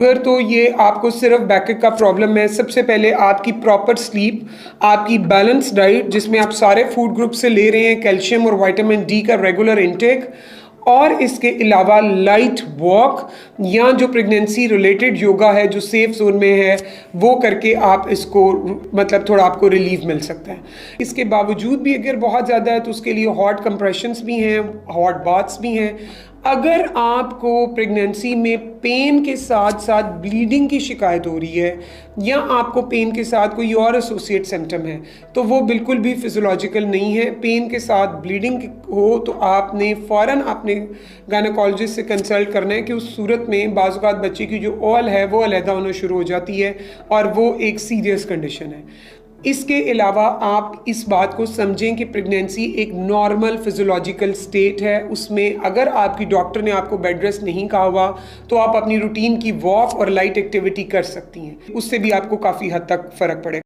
अगर तो ये आपको सिर्फ बैक का प्रॉब्लम है, सबसे पहले आपकी प्रॉपर स्लीप, आपकी बैलेंस डाइट जिसमें आप सारे फूड ग्रुप से ले रहे हैं, कैल्शियम और विटामिन डी का रेगुलर इनटेक, और इसके अलावा लाइट वॉक या जो प्रेगनेंसी रिलेटेड योगा है जो सेफ जोन में है वो करके आप इसको मतलब थोड़ा आपको रिलीफ मिल सकता है। इसके बावजूद भी अगर बहुत ज़्यादा है तो उसके लिए हॉट कंप्रेशंस भी हैं, हॉट बाथ्स भी हैं। अगर आपको प्रेगनेंसी में पेन के साथ साथ ब्लीडिंग की शिकायत हो रही है या आपको पेन के साथ कोई और एसोसिएट सिम्टम है तो वो बिल्कुल भी फिजियोलॉजिकल नहीं है। पेन के साथ ब्लीडिंग हो तो आपने फ़ौरन अपने गायनेकोलॉजिस्ट से कंसल्ट करना है कि उस सूरत में बाज़ औक़ात बच्चे की जो ओवल है वो अलहदा होना शुरू हो जाती है और वो एक सीरियस कंडीशन है। इसके अलावा आप इस बात को समझें कि प्रेगनेंसी एक नॉर्मल फिजियोलॉजिकल स्टेट है। उसमें अगर आपकी डॉक्टर ने आपको बेड रेस्ट नहीं कहा हुआ तो आप अपनी रूटीन की वॉक और लाइट एक्टिविटी कर सकती हैं, उससे भी आपको काफ़ी हद तक फ़र्क पड़ेगा।